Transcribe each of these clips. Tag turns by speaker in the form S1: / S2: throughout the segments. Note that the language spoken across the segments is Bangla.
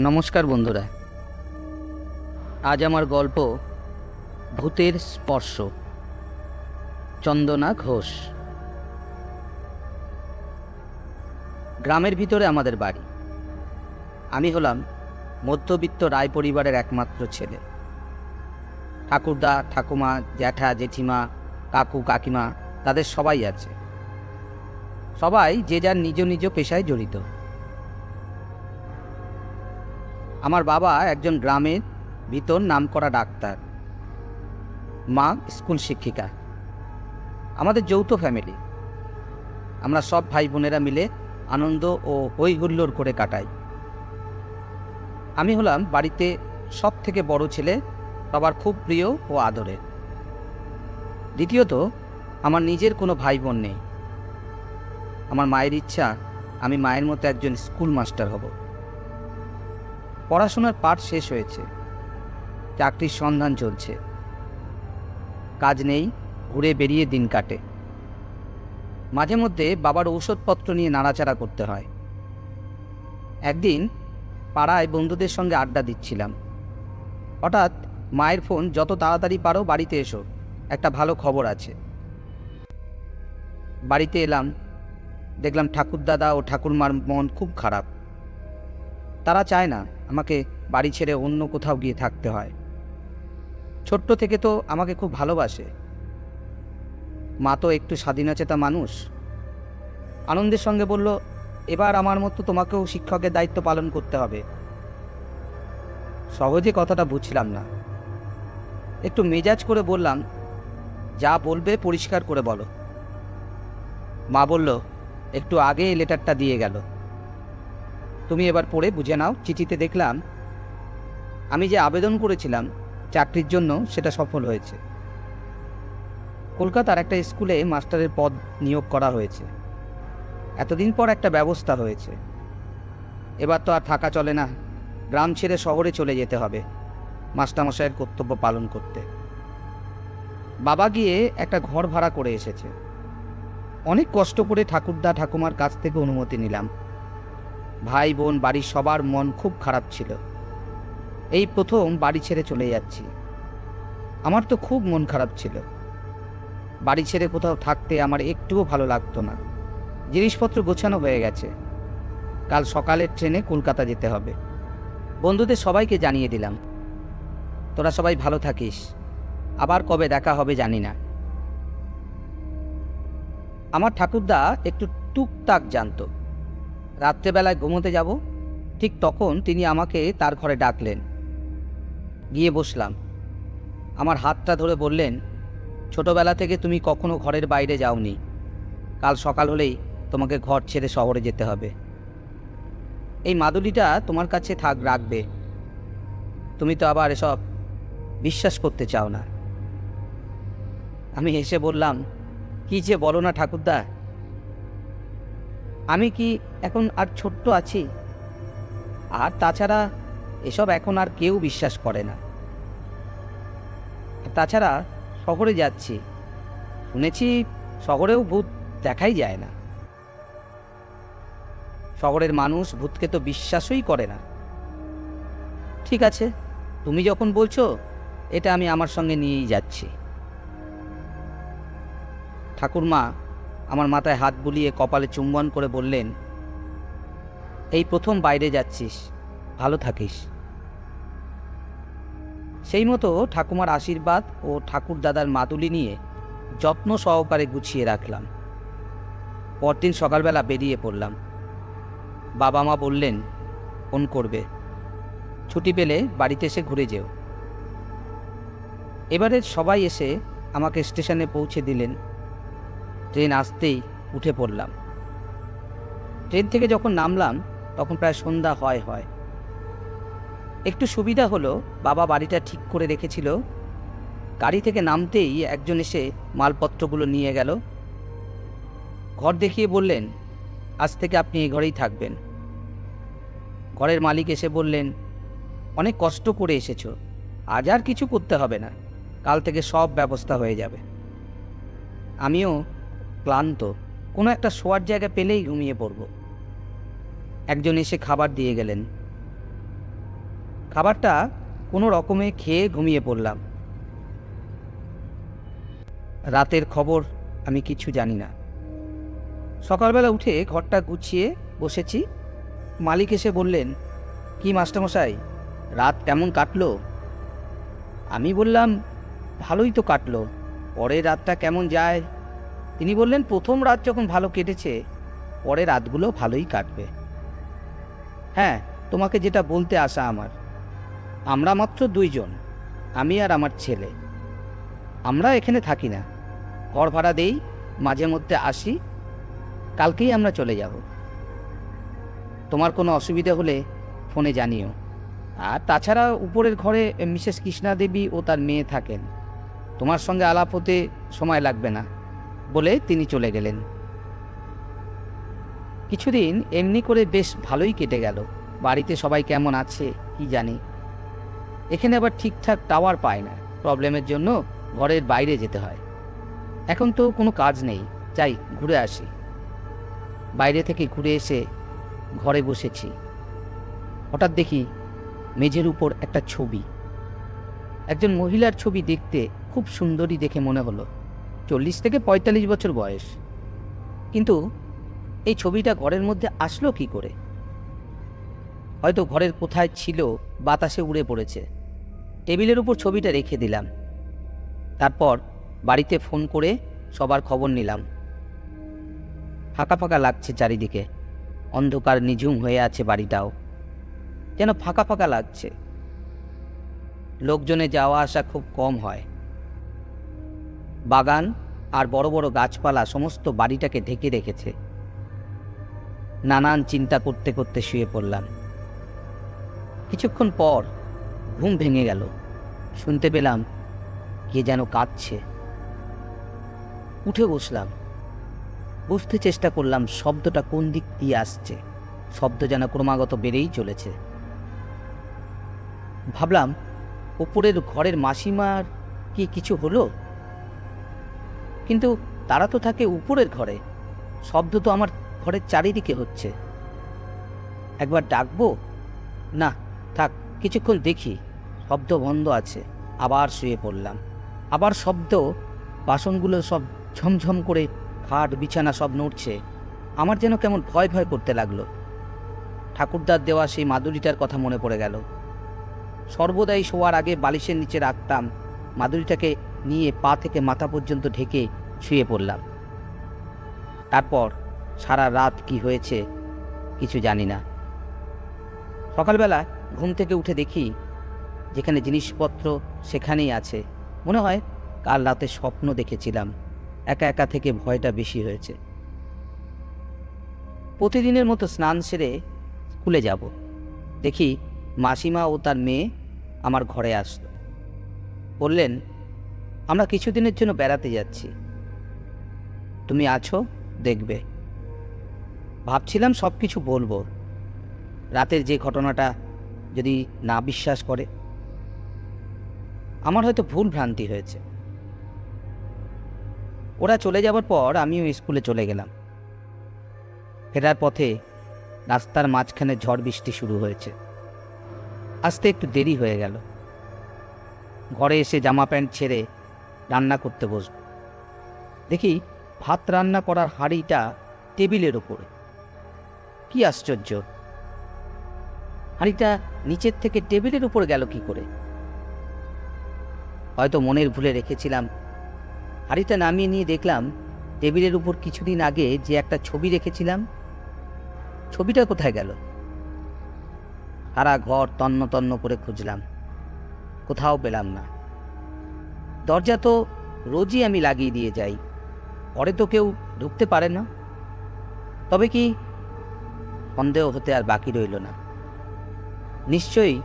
S1: নমস্কার বন্ধুরা, আজ আমার গল্প ভূতের স্পর্শ। চন্দনা ঘোষ। গ্রামের ভিতরে আমাদের বাড়ি। আমি হলাম মধ্যবিত্ত রায় পরিবারের একমাত্র ছেলে। ঠাকুরদা, ঠাকুমা, জ্যাঠা, জেঠিমা, কাকু, কাকিমা তাদের সবাই আছে। সবাই যে যার নিজ নিজ পেশায় জড়িত। আমার বাবা একজন গ্রামের ভিতর নামকরা ডাক্তার, মা স্কুল শিক্ষিকা। আমাদের যৌথ ফ্যামিলি। আমরা সব ভাই বোনেরা মিলে আনন্দ ও হই হুল্লোড় করে কাটাই। আমি হলাম বাড়িতে সব থেকে বড় ছেলে, সবার খুব প্রিয় ও আদরের। দ্বিতীয়ত, আমার নিজের কোনো ভাই বোন নেই। আমার মায়ের ইচ্ছা আমি মায়ের মতো একজন স্কুল মাস্টার হব। পড়াশোনার পাঠ শেষ হয়েছে, চাকরির সন্ধান চলছে। কাজ নেই, ঘুরে বেরিয়ে দিন কাটে। মাঝে মধ্যে বাবার ঔষধপত্র নিয়ে নাড়াচাড়া করতে হয়। একদিন পাড়ায় বন্ধুদের সঙ্গে আড্ডা দিচ্ছিলাম। হঠাৎ মায়ের ফোন, যত তাড়াতাড়ি পারো বাড়িতে এসো, একটা ভালো খবর আছে। বাড়িতে এলাম, দেখলাম ঠাকুরদাদা ও ঠাকুরমার মন খুব খারাপ। তারা চায় না আমাকে বাড়ি ছেড়ে অন্য কোথাও গিয়ে থাকতে হয়। ছোট্ট থেকে তো আমাকে খুব ভালোবাসে। মা তো একটু স্বাধীনচেতা মানুষ। আনন্দের সঙ্গে বলল, এবার আমার মতো তোমাকেও শিক্ষকের দায়িত্ব পালন করতে হবে। সহজে কথাটা বুঝলাম না। একটু মেজাজ করে বললাম, যা বলবে পরিষ্কার করে বলো। মা বলল, একটু আগে এই লেটারটা দিয়ে গেল, তুমি এবার পড়ে বুঝে নাও। চিঠিতে দেখলাম আমি যে আবেদন করেছিলাম চাকরির জন্য, সেটা সফল হয়েছে। কলকাতার একটা স্কুলে মাস্টারের পদ নিয়োগ করা হয়েছে। এতদিন পর একটা ব্যবস্থা হয়েছে। এবার তো আর থাকা চলে না, গ্রাম ছেড়ে শহরে চলে যেতে হবে মাস্টারমশাইয়ের কর্তব্য পালন করতে। বাবা গিয়ে একটা ঘর ভাড়া করে এসেছে। অনেক কষ্ট করে ঠাকুরদা ঠাকুমার কাছ থেকে অনুমতি নিলাম। ভাই বোন, বাড়ির সবার মন খুব খারাপ ছিল। এই প্রথম বাড়ি ছেড়ে চলে যাচ্ছি। আমার তো খুব মন খারাপ ছিল। বাড়ি ছেড়ে কোথাও থাকতে আমার একটুও ভালো লাগতো না। জিনিসপত্র গোছানো হয়ে গেছে, কাল সকালের ট্রেনে কলকাতা যেতে হবে। বন্ধুদের সবাইকে জানিয়ে দিলাম, তোরা সবাই ভালো থাকিস, আবার কবে দেখা হবে জানি না। আমার ঠাকুরদা একটু টুকটাক জানতো। রাত্রেবেলায় ঘুমোতে যাব, ঠিক তখন তিনি আমাকে তার ঘরে ডাকলেন। গিয়ে বসলাম। আমার হাতটা ধরে বললেন, ছোটবেলা থেকে তুমি কখনো ঘরের বাইরে যাওনি। কাল সকাল হলেই তোমাকে ঘর ছেড়ে শহরে যেতে হবে। এই মাদুলিটা তোমার কাছে রাখবে। তুমি তো আবার এসব বিশ্বাস করতে চাও না। আমি হেসে বললাম, কি যে বলো না ঠাকুরদা, আমি কি এখন আর ছোট্ট আছি? আর তাছাড়া এসব এখন আর কেউ বিশ্বাস করে না। তাছাড়া শহরে যাচ্ছি, শুনেছি শহরেও ভূত দেখাই যায় না। শহরের মানুষ ভূতকে তো বিশ্বাসই করে না। ঠিক আছে, তুমি যখন বলছো, এটা আমি আমার সঙ্গে নিয়েই যাচ্ছি। ঠাকুরমা আমার মাথায় হাত বুলিয়ে কপালে চুম্বন করে বললেন, এই প্রথম বাইরে যাচ্ছিস, ভালো থাকিস। সেই মতো ঠাকুমার আশীর্বাদ ও ঠাকুরদাদার মাদুলি নিয়ে যত্ন সহকারে গুছিয়ে রাখলাম। পরদিন সকালবেলা বেরিয়ে পড়লাম। বাবা মা বললেন, ফোন করবে, ছুটি পেলে বাড়িতে এসে ঘুরে যেও। এবারে সবাই এসে আমাকে স্টেশনে পৌঁছে দিলেন। ট্রেন আসতেই উঠে পড়লাম। ট্রেন থেকে যখন নামলাম তখন প্রায় সন্ধ্যা হয়। একটু সুবিধা হলো, বাবা বাড়িটা ঠিক করে রেখেছিল। গাড়ি থেকে নামতেই একজন এসে মালপত্রগুলো নিয়ে গেল। ঘর দেখিয়ে বললেন, আজ থেকে আপনি এই ঘরেই থাকবেন। ঘরের মালিক এসে বললেন, অনেক কষ্ট করে এসেছো, আজ আর কিছু করতে হবে না, কাল থেকে সব ব্যবস্থা হয়ে যাবে। আমিও ক্লান্ত, কোনো একটা শোয়ার জায়গা পেলেই ঘুমিয়ে পড়ব। একজন এসে খাবার দিয়ে গেলেন। খাবারটা কোনো রকমে খেয়ে ঘুমিয়ে পড়লাম। রাতের খবর আমি কিছু জানি না। সকালবেলা উঠে ঘরটা গুছিয়ে বসেছি। মালিক এসে বললেন, কি মাস্টারমশাই, রাত কেমন কাটলো? আমি বললাম, ভালোই তো কাটলো, পরের রাতটা কেমন যায়? তিনি বললেন, প্রথম রাত যখন ভালো কেটেছে, পরের রাতগুলো ভালোই কাটবে। হ্যাঁ, তোমাকে যেটা বলতে আসা আমার, আমরা মাত্র 2 জন, আমি আর আমার ছেলে। আমরা এখানে থাকি না, ঘর ভাড়া দেই, মাঝে মধ্যে আসি। কালকেই আমরা চলে যাব। তোমার কোনো অসুবিধা হলে ফোনে জানিও। আর তাছাড়া উপরের ঘরে মিসেস কৃষ্ণা দেবী ও তার মেয়ে থাকেন, তোমার সঙ্গে আলাপ হতে সময় লাগবে না বলে তিনি চলে গেলেন। কিছুদিন এমনি করে বেশ ভালোই কেটে গেল। বাড়িতে সবাই কেমন আছে কি জানি। এখানে আবার ঠিকঠাক টাওয়ার পায় না, প্রবলেমের জন্য ঘরের বাইরে যেতে হয়। এখন তো কোনো কাজ নেই, যাই ঘুরে আসি। বাইরে থেকে ঘুরে এসে ঘরে বসেছি। হঠাৎ দেখি মেঝের উপর একটা ছবি, একজন মহিলার ছবি। দেখতে খুব সুন্দরী দেখে মনে হলো, 40 থেকে 45 বছর বয়স। কিন্তু এই ছবিটা ঘরের মধ্যে আসলো কি করে? হয়তো ঘরের কোথায় ছিল, বাতাসে উড়ে পড়েছে। টেবিলের উপর ছবিটা রেখে দিলাম। তারপর বাড়িতে ফোন করে সবার খবর নিলাম। ফাঁকা ফাঁকা লাগছে চারিদিকে, অন্ধকার নিঝুম হয়ে আছে বাড়িটাও, যেন ফাঁকা ফাঁকা লাগছে। লোকজনে যাওয়া আসা খুব কম হয়। বাগান আর বড় বড় গাছপালা সমস্ত বাড়িটাকে ঢেকে রেখেছে। নানান চিন্তা করতে করতে শুয়ে পড়লাম। কিছুক্ষণ পর ঘুম ভেঙে গেল। শুনতে পেলাম কে যেন কাঁদছে। উঠে বসলাম, বুঝতে চেষ্টা করলাম শব্দটা কোন দিক দিয়ে আসছে। শব্দ যেন ক্রমাগত বেড়েই চলেছে। ভাবলাম, উপরের ঘরের মাসিমার কি কিছু হলো? কিন্তু তারা তো থাকে উপরের ঘরে, শব্দ তো আমার ঘরের চারিদিকে হচ্ছে। একবার ডাকবো? না, থাক, কিছুক্ষণ দেখি। শব্দ বন্ধ আছে। আবার শুয়ে পড়লাম। আবার শব্দ, বাসনগুলো সব ঝমঝম করে, খাট বিছানা সব নড়ছে। আমার যেন কেমন ভয় ভয় করতে লাগলো। ঠাকুরদার দেওয়া সেই মাদুরিটার কথা মনে পড়ে গেল। সর্বদাই শোয়ার আগে বালিশের নিচে রাখতাম। মাদুরিটাকে নিয়ে পা থেকে মাথা পর্যন্ত ঢেকে শুয়ে পড়লাম। তারপর সারা রাত কি হয়েছে কিছু জানি না। সকালবেলা ঘুম থেকে উঠে দেখি যেখানে জিনিসপত্র সেখানেই আছে। মনে হয় কাল রাতে স্বপ্ন দেখেছিলাম। একা একা থেকে ভয়টা বেশি হয়েছে। প্রতিদিনের মতো স্নান সেরে স্কুলে যাব। দেখি মাসিমা ও তার মেয়ে আমার ঘরে আসলো। বললেন, আমরা কিছুদিনের জন্য বেড়াতে যাচ্ছি, তুমি আছো, দেখবে। ভাবছিলাম সব কিছু বলবো, রাতের যে ঘটনাটা যদি না বিশ্বাস করে। আমার হয়তো ভুল ভ্রান্তি হয়েছে। ওরা চলে যাবার পর আমিও স্কুলে চলে গেলাম। ফেরার পথে রাস্তার মাঝখানে ঝড় বৃষ্টি শুরু হয়েছে। আসতে একটু দেরি হয়ে গেল। ঘরে এসে জামা প্যান্ট ছেড়ে রান্না করতে বসব। দেখি ভাত রান্না করার হাঁড়িটা টেবিলের ওপরে। কি আশ্চর্য, হাঁড়িটা নিচের থেকে টেবিলের উপর গেল কি করে? হয়তো মনের ভুলে রেখেছিলাম। হাঁড়িটা নামিয়ে নিয়ে দেখলাম টেবিলের উপর কিছুদিন আগে যে একটা ছবি রেখেছিলাম, ছবিটা কোথায় গেল? সারা ঘর তন্ন তন্ন করে খুঁজলাম, কোথাও পেলাম না। দরজা তো রোজই আমি লাগিয়ে দিয়ে যাই, পরে তো কেউ ঢুকতে পারে না। তবে কি, সন্দেহ হতে আর বাকি রইল না। নিশ্চয়ই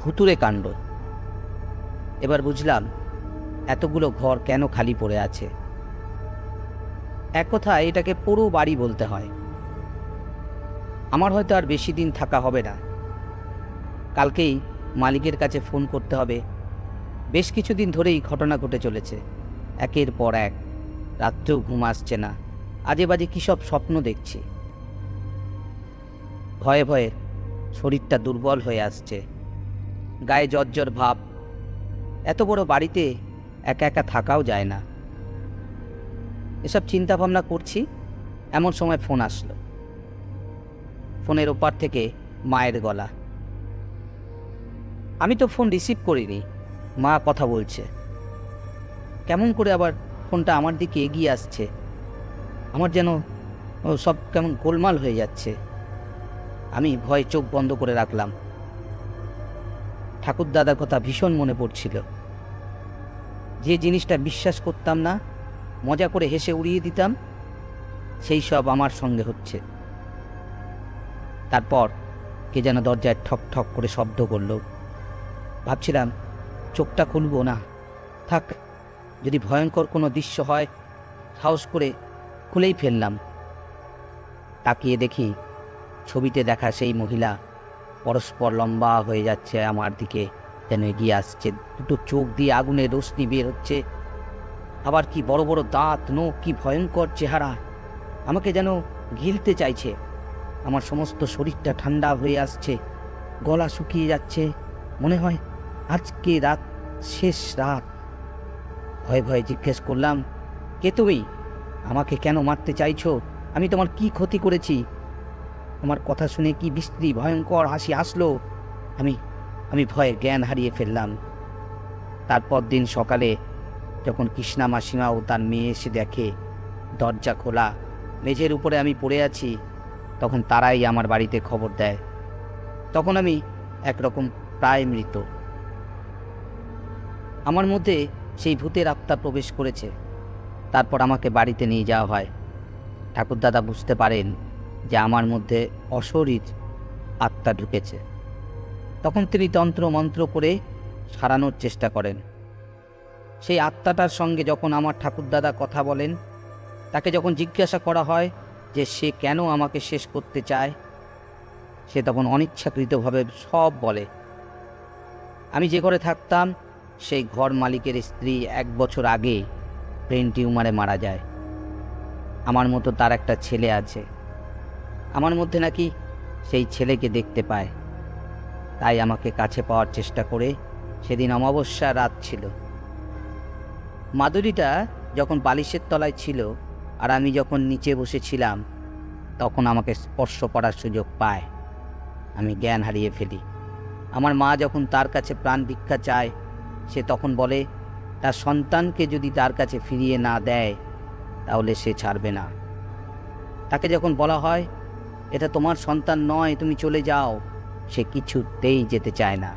S1: ভুতুরে কাণ্ড। এবার বুঝলাম এতগুলো ঘর কেন খালি পড়ে আছে। এক কথায় এটাকে পুরো বাড়ি বলতে হয়। আমার হয়তো আর বেশি দিন থাকা হবে না। কালকেই মালিকের কাছে ফোন করতে হবে। বেশ কিছুদিন ধরেই ঘটনা ঘটে চলেছে, একের পর এক। রাত্রেও ঘুম আসছে না, আজে বাজে কী সব স্বপ্ন দেখছি। ভয়ে ভয়ে শরীরটা দুর্বল হয়ে আসছে। গায়ে জ্বর ভাব। এত বড় বাড়িতে একা একা থাকাও যায় না। এসব চিন্তা ভাবনা করছি, এমন সময় ফোন আসলো। ফোনের ওপার থেকে মায়ের গলা। আমি তো ফোন রিসিভ করিনি। মা কথা বলছে। কেমন করে আবার ফোনটা আমার দিকে এগিয়ে আসছে। আমার যেন সব কেমন গোলমাল হয়ে যাচ্ছে। আমি ভয়ে চোখ বন্ধ করে রাখলাম। ঠাকুরদাদার কথা ভীষণ মনে পড়ছিল। যে জিনিসটা বিশ্বাস করতাম না, মজা করে হেসে উড়িয়ে দিতাম, সেই সব আমার সঙ্গে হচ্ছে। তারপর কে যেন দরজায় ঠক ঠক করে শব্দ করল। ভাবছিলাম চোখটা খুলব না, থাক, যদি ভয়ঙ্কর কোনো দৃশ্য হয়। সাহস করে খুলেই ফেললাম। তাকিয়ে দেখি ছবিতে দেখা সেই মহিলা পরস্পর লম্বা হয়ে যাচ্ছে, আমার দিকে যেন এগিয়ে আসছে। দুটো চোখ দিয়ে আগুনের রোশনি বের হচ্ছে। আবার কি বড় বড় দাঁত, নখ, কি ভয়ঙ্কর চেহারা। আমাকে যেন গিলতে চাইছে। আমার সমস্ত শরীরটা ঠান্ডা হয়ে আসছে, গলা শুকিয়ে যাচ্ছে। মনে হয় আজকে রাত শেষ রাত। ভয়ে ভয়ে জিজ্ঞেস করলাম, কে তুমি? আমাকে কেন মারতে চাইছো? আমি তোমার কি ক্ষতি করেছি? আমার কথা শুনে কি বিশ্রী ভয়ঙ্কর হাসি আসলো। আমি ভয়ে জ্ঞান হারিয়ে ফেললাম। তারপর দিন সকালে যখন কৃষ্ণা মাসিমা ও তার মেয়ে এসে দেখে দরজা খোলা, মেঝের উপরে আমি পড়ে আছি, তখন তারাই আমার বাড়িতে খবর দেয়। তখন আমি একরকম প্রায় মৃত। আমার মধ্যে সেই ভূতের আত্মা প্রবেশ করেছে। তারপর আমাকে বাড়িতে নিয়ে যাওয়া হয়। ঠাকুরদাদা বুঝতে পারেন যে আমার মধ্যে অশরীর আত্মা ঢুকেছে। তখন তিনি তন্ত্র মন্ত্র করে সারানোর চেষ্টা করেন। সেই আত্মাটার সঙ্গে যখন আমার ঠাকুরদাদা কথা বলেন, তাকে যখন জিজ্ঞাসা করা হয় যে সে কেন আমাকে শেষ করতে চায়, সে তখন অনিচ্ছাকৃতভাবে সব বলে। আমি যে ঘরে থাকতাম সেই ঘর মালিকের স্ত্রী 1 বছর আগে ব্রেন টিউমারে মারা যায়। আমার মতো তার একটা ছেলে আছে। আমার মধ্যে নাকি সেই ছেলেকে দেখতে পায়। তাই আমাকে কাছে পাওয়ার চেষ্টা করে। সেদিন অমাবস্যা রাত ছিল। মাদুরিটা যখন বালিশের তলায় ছিল আর আমি যখন নিচে বসেছিলাম, তখন আমাকে স্পর্শ করার সুযোগ পায়। আমি জ্ঞান হারিয়ে ফেলি। আমার মা যখন তার কাছে প্রাণ ভিক্ষা চায়, সে তখন বলে তার সন্তানকে যদি তার কাছে ফিরিয়ে না দেয় তাহলে সে ছাড়বে না। তাকে যখন বলা হয় এটা তোমার সন্তান নয়, তুমি চলে যাও, সে কিছুতেই যেতে চায় না।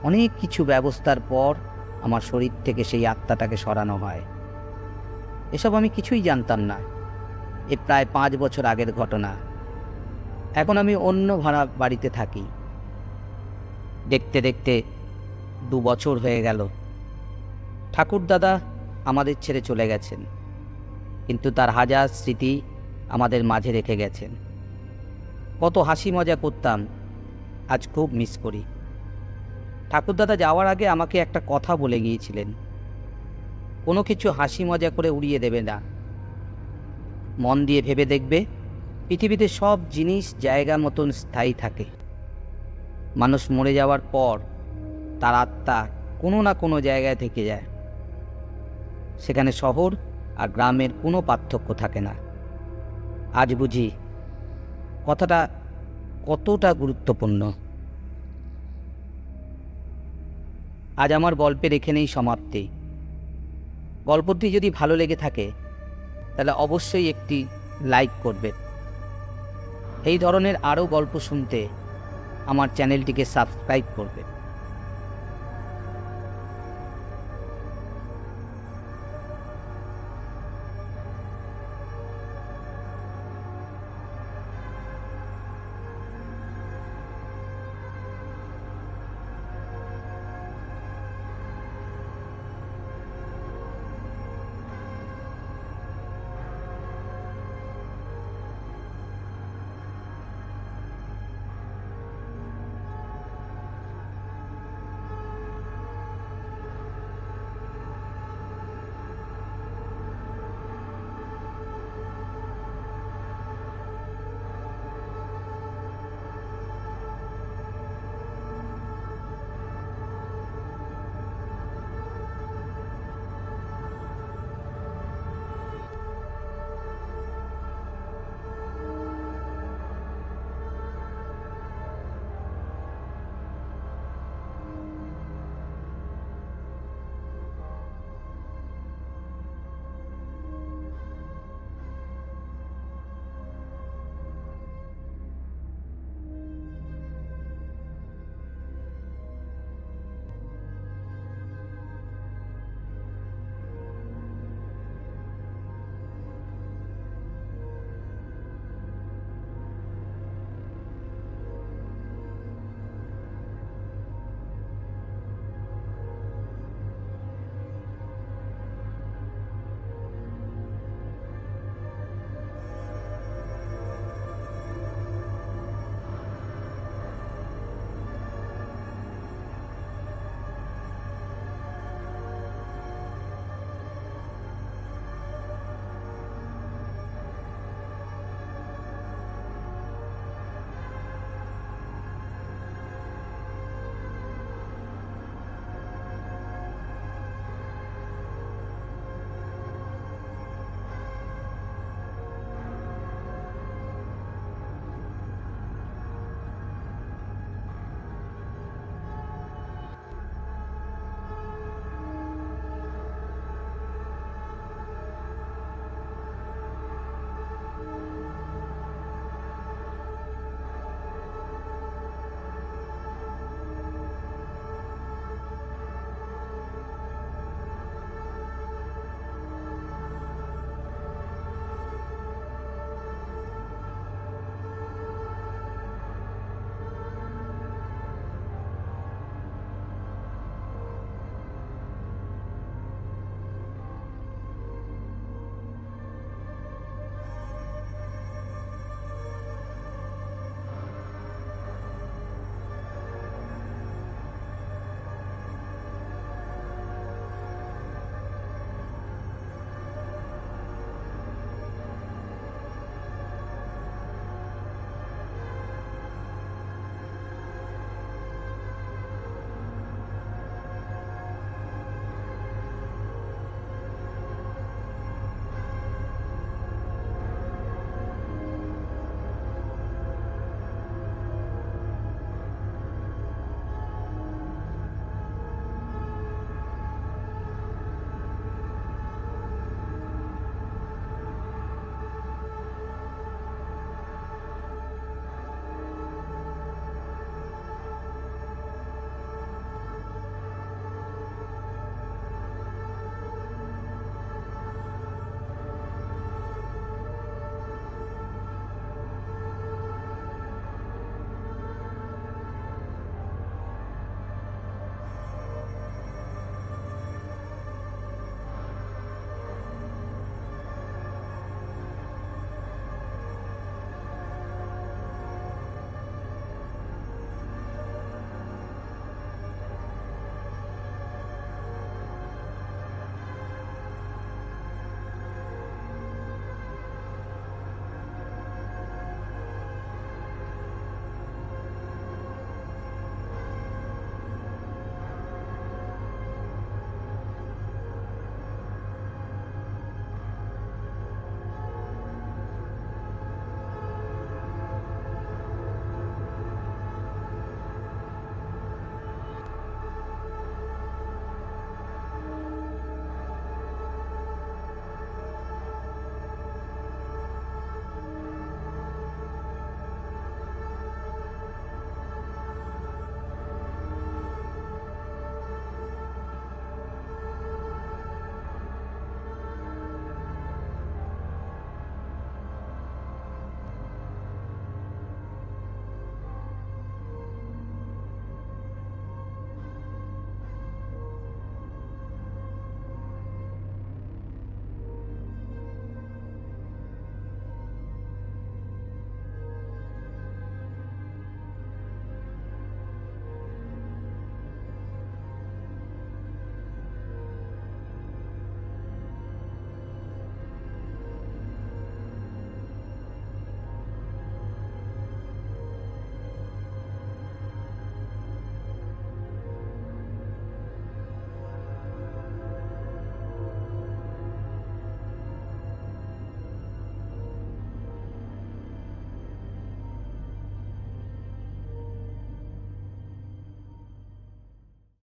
S1: অনেক কিছু ব্যবস্থার পর আমার শরীর থেকে সেই আত্মাটাকে সরানো হয়। এসব আমি কিছুই জানতাম না। এ প্রায় 5 বছর আগের ঘটনা। এখন আমি অন্য ভাড়া বাড়িতে থাকি। দেখতে দেখতে 2 বছর হয়ে গেল। ঠাকুরদাদা আমাদের ছেড়ে চলে গেছেন, কিন্তু তার হাজার স্মৃতি আমাদের মাঝে রেখে গেছেন। কত হাসি মজা করতাম, আজ খুব মিস করি। ঠাকুরদাদা যাওয়ার আগে আমাকে একটা কথা বলে গিয়েছিলেন, কোনো কিছু হাসি মজা করে উড়িয়ে দেবে না। মন দিয়ে ভেবে দেখবে, পৃথিবীতে সব জিনিস জায়গা মতন স্থায়ী থাকে। মানুষ মরে যাওয়ার পর তার আত্মা কোনো না কোনো জায়গায় থেকে যায়। সেখানে শহর আর গ্রামের কোনো পার্থক্য থাকে না। আজ বুঝি কথাটা কতটা গুরুত্বপূর্ণ। আজ আমার গল্পের এখানেই সমাপ্তি। গল্পটি যদি ভালো লেগে থাকে তাহলে অবশ্যই একটি লাইক করবেন। এই ধরনের আরও গল্প শুনতে আমার চ্যানেলটিকে সাবস্ক্রাইব করবেন।